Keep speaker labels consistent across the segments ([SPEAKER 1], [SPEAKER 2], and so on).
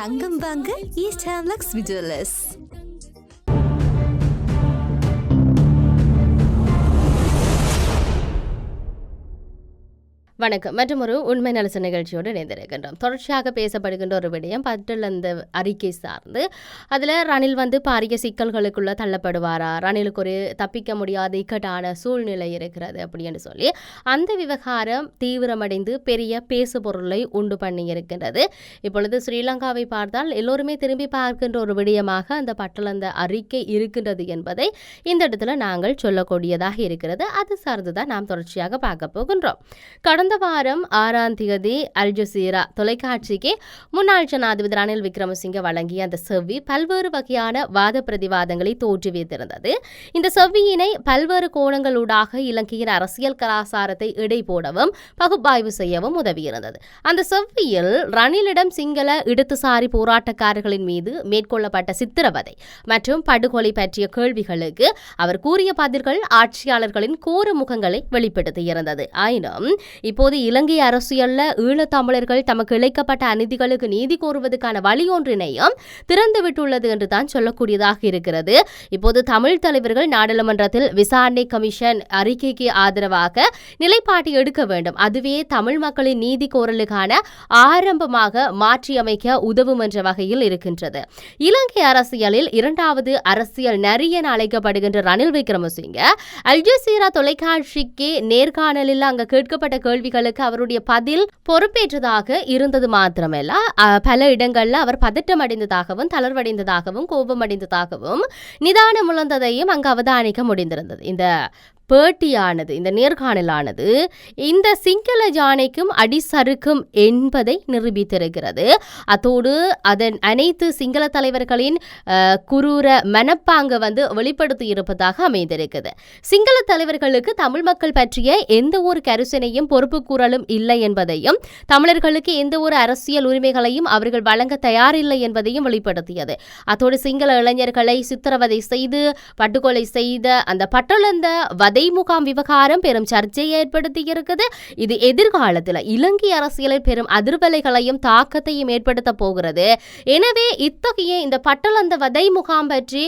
[SPEAKER 1] தங்கம் வாங்க ஈஸ்ட் ஹேம்லக்ஸ் விஜுவலர்ஸ்.
[SPEAKER 2] வணக்கம். மற்றும் ஒரு உண்மை நலச நிகழ்ச்சியோடு இணைந்திருக்கின்றோம். தொடர்ச்சியாக பேசப்படுகின்ற ஒரு விடயம் பட்டில் அந்த அறிக்கை சார்ந்து அதில் ரணில் பாரிய சிக்கல்களுக்குள்ள தள்ளப்படுவாரா, ரணிலுக்கு ஒரு தப்பிக்க முடியாத இக்கட்டான சூழ்நிலை இருக்கிறது அப்படின்னு சொல்லி அந்த விவகாரம் தீவிரமடைந்து பெரிய பேசு பொருளை உண்டு பண்ணி இருக்கின்றது. இப்பொழுது ஸ்ரீலங்காவை பார்த்தால் எல்லோருமே திரும்பி பார்க்கின்ற ஒரு விடயமாக அந்த பட்டில் அந்த அறிக்கை இருக்கின்றது என்பதை இந்த இடத்துல நாங்கள் சொல்லக்கூடியதாக இருக்கிறது. அது சார்ந்துதான் நாம் தொடர்ச்சியாக பார்க்க போகின்றோம். கடந்த வாரம் 6ஆம் தேதி அல் ஜசீரா தொலைக்காட்சிக்கு முன்னாள் ஜனாதிபதி ரணில் விக்ரமசிங்கே வழங்கிய அந்த செவ்வி பல்வேறு வகையான வாத பிரதிவாதங்களை தோற்றுவித்திருந்தது. இந்த செவ்வியினை பல்வேறு கோணங்களூடாக இலங்கையின் அரசியல் கலாசாரத்தை இடை போடவும் பகுப்பாய்வு செய்யவும் உதவியிருந்தது. அந்த செவ்வியில் ரணிலிடம் சிங்கள இடதுசாரி போராட்டக்காரர்களின் மீது மேற்கொள்ளப்பட்ட சித்திரவதை மற்றும் படுகொலை பற்றிய கேள்விகளுக்கு அவர் கூறிய பதில்கள் ஆட்சியாளர்களின் கோர முகங்களை வெளிப்படுத்தியிருந்தது. ஆயினும் இப்போது இலங்கை அரசியல்ல ஈழத்தமிழர்கள் தமக்கு இழைக்கப்பட்ட அநீதிகளுக்கு நீதி கோருவதற்கான வழி ஒன்றினையும் திறந்துவிட்டுள்ளது என்று தான் சொல்லக்கூடியதாக இருக்கிறது. இப்போது தமிழ் தலைவர்கள் நாடாளுமன்றத்தில் விசாரணை கமிஷன் அறிக்கைக்கு ஆதரவாக நிலைப்பாட்டை எடுக்க வேண்டும். அதுவே தமிழ் மக்களின் நீதி கோரலுக்கான ஆரம்பமாக மாற்றியமைக்க உதவும் என்ற வகையில் இருக்கின்றது. இலங்கை அரசியலில் இரண்டாவது அரசியல் நரி என அழைக்கப்படுகின்ற ரணில் விக்ரமசிங்கே அல் ஜசீரா தொலைக்காட்சிக்கு நேர்காணலில் அங்கு கேட்கப்பட்ட கேள்விகளுக்கு அவருடைய பதில் பொறுப்பேற்றதாக இருந்தது மாத்திரமல்ல, பல இடங்கள்ல அவர் பதட்டம் அடைந்ததாகவும் தளர்வடைந்ததாகவும் கோபமடைந்ததாகவும் நிதானம் இழந்ததையும் அங்கு அவதானிக்க முடிந்திருந்தது. இந்த பேட்டியானது, இந்த நேர்காணலானது இந்த சிங்கள ஜானைக்கும் அடிசறுக்கும் என்பதை நிரூபித்திருக்கிறது. அதோடு அதன் அனைத்து சிங்கள தலைவர்களின் குரூர மனப்பாங்க வெளிப்படுத்தி இருப்பதாக அமைந்திருக்குது. சிங்கள தலைவர்களுக்கு தமிழ் மக்கள் பற்றிய எந்த ஒரு கரிசனையும் பொறுப்பு கூறலும் இல்லை என்பதையும், தமிழர்களுக்கு எந்த ஒரு அரசியல் உரிமைகளையும் அவர்கள் வழங்க தயாரில்லை என்பதையும் வெளிப்படுத்தியது. அதோடு சிங்கள இளைஞர்களை சித்திரவதை செய்து படுகொலை செய்த அந்த பட்டளந்த வதை முகாம் விவகாரம் பெரும் சர்ச்சையை ஏற்படுத்தி இருக்குது. இது எதிர்காலத்தில் இலங்கை அரசியலில் பெரும் அதிர்வலைகளையும் தாக்கத்தையும் ஏற்படுத்த போகிறது. எனவே இத்தகைய இந்த பட்டளந்த வதை முகாம் பற்றி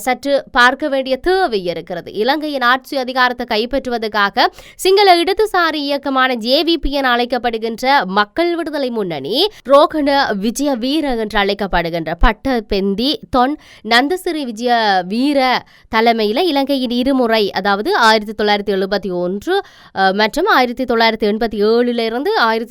[SPEAKER 2] சற்று பார்க்க வேண்டிய தேவை இருக்கிறது. இலங்கையின் ஆட்சி அதிகாரத்தை கைப்பற்றுவதற்காக சிங்கள இடதுசாரி இயக்கமான JVP என அழைக்கப்படுகின்ற மக்கள் விடுதலை முன்னணி ரோகண விஜய வீர என்று அழைக்கப்படுகின்ற பட்டபெந்தி தொன் நந்தசிறி விஜய வீர தலைமையில் இலங்கையின் இருமுறை, அதாவது 1971 மற்றும் 1987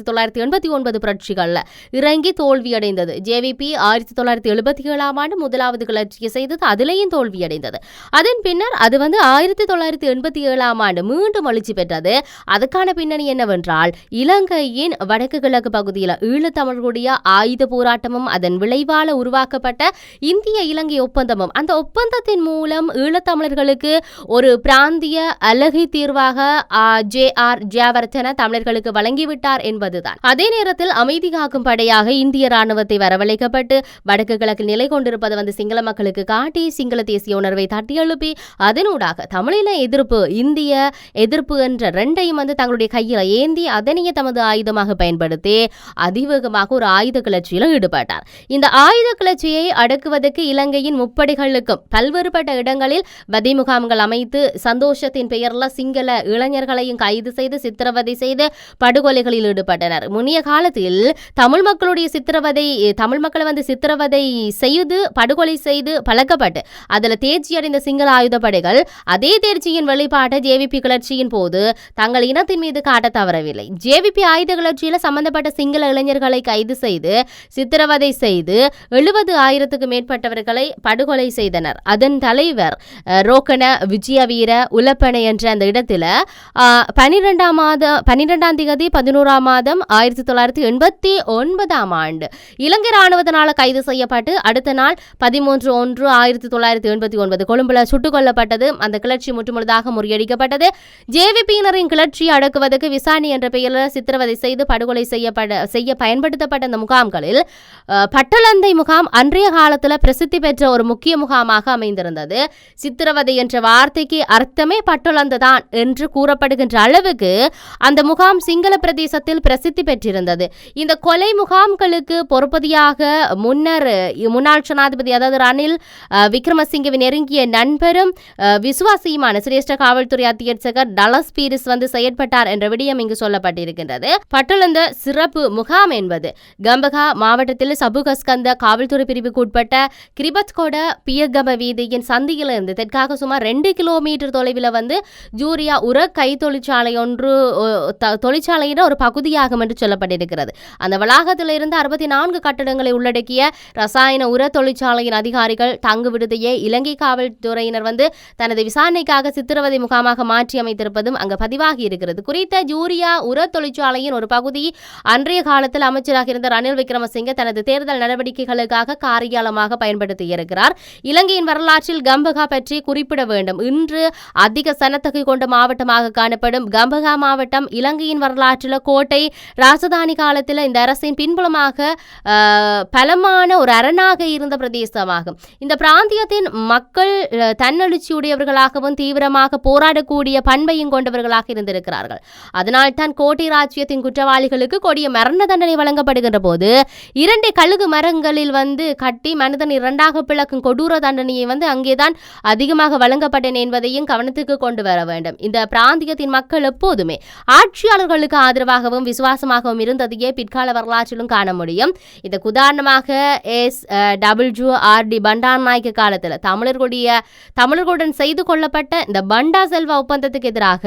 [SPEAKER 2] 1989 புரட்சிகள் இறங்கி தோல்வியடைந்தது. JVP 1977 ஆண்டு முதலாவது கிளர்ச்சியை செய்தது, அதிலேயும் தோல்வியடைந்தது. அதன் பின்னர் அது 1987 ஆண்டு மீண்டும் எழுச்சி பெற்றது. அதுக்கான பின்னணி என்னவென்றால், இலங்கையின் வடக்கு கிழக்கு பகுதியில் ஈழத்தமிழர்களுடைய ஆயுத போராட்டமும் அதன் விளைவால உருவாக்கப்பட்ட இந்திய இலங்கை ஒப்பந்தமும், அந்த ஒப்பந்தத்தின் மூலம் ஈழத்தமிழர்களுக்கு ஒரு பிராந்திய அழகை தீர்வாக JR ஜெயவர்தன தமிழர்களுக்கு வழங்கிவிட்டார் என்பதுதான். அதே நேரத்தில் அமைதி காக்கும் படையாக இந்திய ராணுவத்தை வரவழைக்கப்பட்டு வடக்கு கிழக்கு நிலை கொண்டிருப்பது சிங்கள மக்களுக்கு காட்டி சிங்கள தேசிய உணர்வை தட்டி எழுப்பி அதனூடாக தமிழின எதிர்ப்பு இந்திய எதிர்ப்பு என்ற ரெண்டையும் தங்களுடைய கையில் ஏந்தி அதனையே தமது ஆயுதமாக பயன்படுத்தி அதிவேகமாக ஒரு ஆயுத கிளர்ச்சியில் ஈடுபட்டார். இந்த ஆயுத கிளர்ச்சியை அடக்குவதற்கு இலங்கையின் முப்படைகளுக்கும் பல்வேறுபட்ட இடங்களில் வதை முகாம்கள் அமைத்து சந்தோஷத்தின் பெயர்ல சிங்கள இளைஞர்களையும் கைது செய்து சித்திரவதை செய்து படுகொலைகளில் ஈடுபட்டனர். முன்னைய காலத்தில் தமிழ் மக்களுடைய சித்திரவதை, தமிழ் மக்களை சித்திரவதை செய்து படுகொலை செய்து பழக்கப்பட்டு அதில் தேர்ச்சி அடைந்த சிங்கள ஆயுதப்படைகள் அதே தேர்ச்சியின் வெளிப்பாட்டை JVP கிளர்ச்சியின் போது தங்கள் இனத்தின் மீது காட்ட தவறவில்லை. JVP ஆயுத கிளர்ச்சியில் சம்பந்தப்பட்ட சிங்கள இளைஞர்களை கைது செய்து சித்திரவதை செய்து 70,000க்கு மேற்பட்டவர்களை படுகொலை செய்தனர். அதன் தலைவர் ரோகண விஜயவீர உலப்பனை என்ற அந்த இடத்துல 12ஆம் தேதி 11ஆம் மாதம் 1989 ஆண்டு இலங்கை ராணுவத்தினால் கைது செய்யப்பட்டு அடுத்த நாள் 13/1/1989 கொழும்புல சுட்டுக் கொல்லப்பட்டது. அந்த கிளர்ச்சி முற்றுமுழுதாக முறியடிக்கப்பட்டது. JVPயினரின் கிளர்ச்சியை அடக்குவதற்கு விசாரணை என்ற பெயரில் சித்திரவதை செய்து படுகொலை செய்ய பயன்படுத்தப்பட்ட அந்த முகாம்களில் பட்டளந்தை முகாம் அன்றைய காலத்தில் பிரசித்தி பெற்ற ஒரு முக்கிய முகாமாக அமைந்திருந்தது. சித்திரவதை என்ற வார்த்தைக்கு அர்த்தமே பட்டொலந்துதான் என்று கூறப்படுகின்ற அளவுக்கு அந்த முகாம் சிங்கள பிரதேசத்தில் பிரசித்தி பெற்றிருந்தது. இந்த கொலை முகாம்களுக்கு பொறுப்பதியாக முன்னாள் ஜனாதிபதி அதாவது ரணில் விக்ரமசிங்கவின் நெருங்கிய நண்பரும் விசுவாசியுமான சிரேஷ்ட காவல்துறை அத்தியட்சகர் டலஸ் பீரிஸ் செயற்பட்டார் என்ற விடயம் இங்கு சொல்லப்பட்டிருக்கின்றது. பட்டொலந்த சிறப்பு முகாம் என்பது கம்பகா மாவட்டத்தில் சபுகஸ்கந்த காவல்துறை பிரிவுக்கு உட்பட்ட கிரிபத்கொட பியகம வீதியின் சந்தியிலிருந்து தெற்காக சுமார் 2 கிலோமீட்டர் தொலைவில் ஜூரியா உர கை தொழிற்சாலையின் ஒரு பகுதியாகும் என்று சொல்லப்பட்டிருக்கிறது. அந்த வளாகத்திலிருந்து 64 கட்டடங்களை உள்ளடக்கிய ரசாயன உர தொழிற்சாலையின் அதிகாரிகள் தங்கு விடுதியை இலங்கை காவல்துறையினர் தனது விசாரணைக்காக சித்திரவதை முகாமாக மாற்றி அமைத்திருப்பதும் அங்கு பதிவாகி இருக்கிறது. குறித்த ஜூரியா உர தொழிற்சாலையின் ஒரு பகுதி அன்றைய காலத்தில் அமைச்சராக இருந்த ரணில் விக்ரமசிங்க தனது தேர்தல் நடவடிக்கைகளுக்காக காரியாலமாக பயன்படுத்தி இருக்கிறார். இலங்கையின் வரலாற்றில் கம்பகா பற்றி குறிப்பிட வேண்டும். இன்று அதிக சனத்தொகை கொண்ட மாவட்டமாக காணப்படும் கம்பகா மாவட்டம் இலங்கையின் வரலாற்றில் கோட்டை ராஜதானி காலத்தில் இந்த அரசின் பின்புலமாக பலமான ஒரு அரணாக இருந்த பிரதேசமாகும். இந்த பிராந்தியத்தின் மக்கள் தன்னெழுச்சியுடையவர்களாகவும் தீவிரமாக போராடக்கூடிய பண்பையும் கொண்டவர்களாக இருந்திருக்கிறார்கள். அதனால் தான் கோட்டை ராஜ்யத்தின் குற்றவாளிகளுக்கு கொடிய மரண தண்டனை வழங்கப்படுகின்ற போது 2 கழுகு மரங்களில் கட்டி மனிதன் 2ஆக பிளக்கும் கொடூர தண்டனையை அங்கேதான் அதிகமாக வழங்கப்பட்டன என்பதையும் கவனத்துக்கு கொண்டு வர வேண்டும். இந்த பிராந்தியத்தின் மக்கள் எப்போதுமே ஆட்சியாளர்களுக்கு ஆதரவாகவும் விசுவாசமாகவும் இருந்ததையே பிற்கால வரலாற்றிலும் காண முடியும். இதற்கு உதாரணமாக SWRD பண்டாரநாயக்க காலத்தில் தமிழர்களுடன் செய்து கொள்ளப்பட்ட இந்த பண்டா செல்வா ஒப்பந்தத்துக்கு எதிராக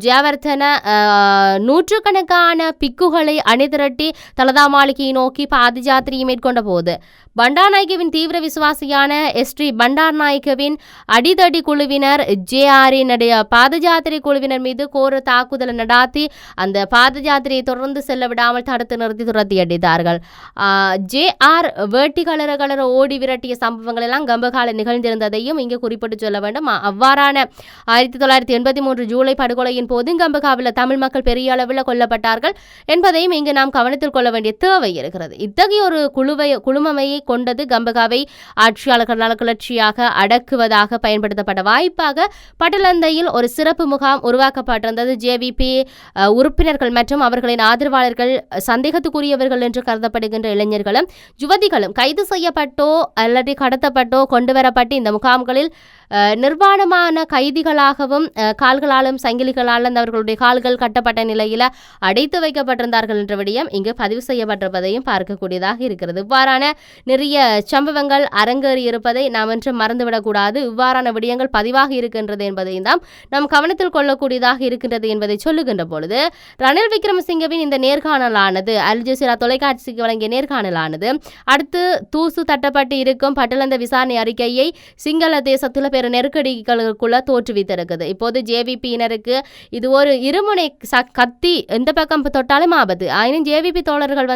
[SPEAKER 2] ஜெயவர்தன நூற்றுக்கணக்கான பிக்குகளை அணிதிரட்டி தலதா மாளிகையை நோக்கி பாத யாத்திரையை மேற்கொண்ட போது பண்டாரநாயக்கவின் தீவிர விசுவாசியான ST பண்டாரநாயக்கவின் அடிதடி குழுவினர் JRனுடைய பாத யாத்திரை குழுவினர் மீது கோர தாக்குதல் நடாத்தி அந்த பாத யாத்திரையை தொடர்ந்து செல்ல விடாமல் தடுத்து நிறுத்தி துரத்தி அடித்தார்கள். JR வேட்டி கலர ஓடி விரட்டிய சம்பவங்கள் எல்லாம் கம்பகால நிகழ்ந்திருந்ததையும் இங்கு குறிப்பிட்டு சொல்ல வேண்டும். அவ்வாறான 1983 ஜூலை படுகொலையின் போது கம்பகாவில் தமிழ் மக்கள் பெரிய அளவில் கொல்லப்பட்டார்கள் என்பதையும் இங்கு நாம் கவனத்தில் கொள்ள வேண்டிய தேவை இருக்கிறது. இத்தகைய ஒரு குழுமமையை கொண்டது கம்பகாவை ஆட்சியாளர்களால் கிளர்ச்சியாக அடக்குவதாக பயன்படுத்தப்பட்ட வாய்ப்பாக பட்டலந்தையில் ஒரு சிறப்பு முகாம் உருவாக்கப்பட்டிருந்தது. JVP உறுப்பினர்கள் மற்றும் அவர்களின் ஆதரவாளர்கள் சந்தேகத்துக்குரியவர்கள் என்று கருதப்படுகின்ற இளைஞர்களும் யுவதிகளும் கைது செய்யப்பட்டோ அல்லது கடத்தப்பட்டோ கொண்டுவரப்பட்டு இந்த முகாம்களில் நிர்வாணமான கைதிகளாகவும் கால்களாலும் சங்கிலிகளாலும் அவர்களுடைய கால்கள் கட்டப்பட்ட நிலையில் அடைத்து வைக்கப்பட்டிருந்தார்கள் என்ற விடயம் இங்கு பதிவு செய்யப்பட்டிருப்பதையும் பார்க்கக்கூடியதாக இருக்கிறது. இவ்வாறான நிறைய சம்பவங்கள் அரங்கேறி இருப்பதை நாம் என்று மறந்துவிடக்கூடாது. இவ்வாறான விடயங்கள் பதிவாக இருக்கின்றது என்பதையும் தான் நாம் கவனத்தில் கொள்ளக்கூடியதாக இருக்கின்றது என்பதை சொல்லுகின்ற பொழுது ரணில் விக்ரமசிங்கவின் இந்த நேர்காணலானது அல் ஜசீரா தொலைக்காட்சிக்கு வழங்கிய நேர்காணலானது அடுத்து தூசு தட்டப்பட்டு இருக்கும் பட்டலந்த விசாரணை அறிக்கையை சிங்கள தேசத்தில் பெரு நெருக்கடிகளுக்குள்ள தோற்றுவித்திருக்குது. இப்போது JVPயினருக்கு இது ஒரு இருமுனை கத்தி, எந்த பக்கம் தொட்டாலும் ஆபத்து. ஆயினும் JVP தோழர்கள்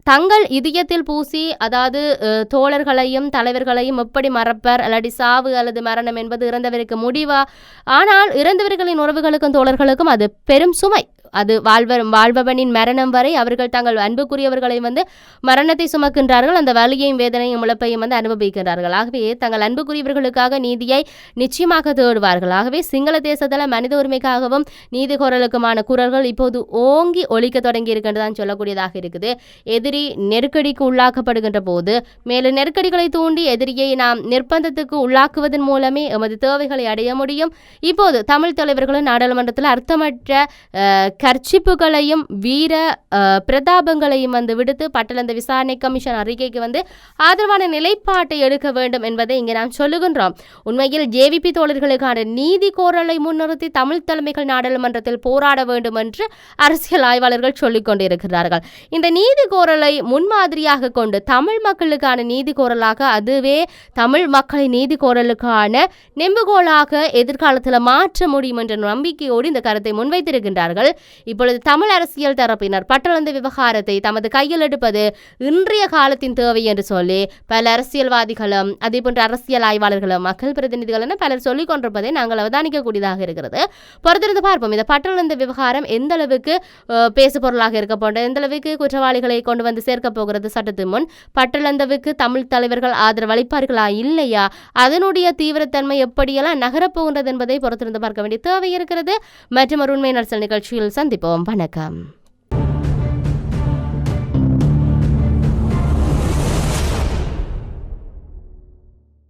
[SPEAKER 2] தங்கள் இதயத்தில் பூசி அதாவது தோழர்களையும் தலைவர்களையும் எப்படி மறப்பர் அல்லது சாவு அல்லது மரணம் என்பது இறந்தவருக்கு முடிவா, ஆனால் இறந்தவர்களின் உறவுகளுக்கும் தோழர்களுக்கும் அது பெரும் சுமை. அது வாழ்பவனின் மரணம் வரை அவர்கள் தங்கள் அன்புக்குரியவர்களை மரணத்தை சுமக்கின்றார்கள். அந்த வலியையும் வேதனையும் இழப்பையும் அனுபவிக்கின்றார்கள். ஆகவே தங்கள் அன்புக்குரியவர்களுக்காக நீதியை நிச்சயமாக தேடுவார்கள். ஆகவே சிங்கள தேசத்தில் மனித உரிமைக்காகவும் நீதி குரலுக்குமான குரல்கள் இப்போது ஓங்கி ஒலிக்க தொடங்கி இருக்கின்றதான் சொல்லக்கூடியதாக இருக்குது. எதிரி நெருக்கடிக்கு உள்ளாக்கப்படுகின்ற போது மேலும் நெருக்கடிகளை தூண்டி எதிரியை நாம் நிர்பந்தத்துக்கு உள்ளாக்குவதன் மூலமே எமது தேவைகளை அடைய முடியும். இப்போது தமிழ் தலைவர்களும் நாடாளுமன்றத்தில் அர்த்தமற்ற கர்ச்சிப்புகளையும் வீர பிரதாபங்களையும் விடுத்து பட்டலந்த விசாரணை கமிஷன் அறிக்கைக்கு ஆதரவான நிலைப்பாட்டை எடுக்க வேண்டும் என்பதை இங்கே நாம் சொல்லுகின்றோம். உண்மையில் JVP தோழர்களுக்கான நீதி கோரலை முன்னிறுத்தி தமிழ் தலைமைகள் நாடாளுமன்றத்தில் போராட வேண்டும் என்று அரசியல் ஆய்வாளர்கள் சொல்லிக் கொண்டிருக்கிறார்கள். இந்த நீதி கோரலை முன்மாதிரியாக கொண்டு தமிழ் மக்களுக்கான நீதி கோரலாக அதுவே தமிழ் மக்களின் நீதி கோரலுக்கான நெம்புகோலாக எதிர்காலத்தில் மாற்ற முடியும் என்ற நம்பிக்கையோடு இந்த கருத்தை முன்வைத்திருக்கின்றார்கள். இப்பொழுது தமிழ் அரசியல் தரப்பினர் பட்டளந்த விவகாரத்தை தமது கையில் எடுப்பது இன்றைய காலத்தின் தேவை என்று சொல்லி பல அரசியல்வாதிகளும் அதே போன்ற அரசியல் ஆய்வாளர்களும் மக்கள் பிரதிநிதிகள் என பலர் சொல்லிக் கொண்டிருப்பதை நாங்கள் அவதானிக்கக்கூடியதாக இருக்கிறது. பொறுத்திருந்து பார்ப்போம் இந்த பட்டளந்த விவகாரம் எந்த அளவுக்கு பேசு பொருளாக இருக்க போன்ற எந்த அளவுக்கு குற்றவாளிகளை கொண்டு வந்து சேர்க்க போகிறது சட்டத்தின் முன், பட்டளந்தவுக்கு தமிழ் தலைவர்கள் ஆதரவு அளிப்பார்களா இல்லையா, அதனுடைய தீவிரத்தன்மை எப்படியெல்லாம் நகரப்போகின்றது என்பதை பொறுத்திருந்து பார்க்க வேண்டிய தேவை இருக்கிறது. மற்றும் ஒரு உண்மை நிகழ்ச்சியில் சந்திப்போம். வணக்கம்.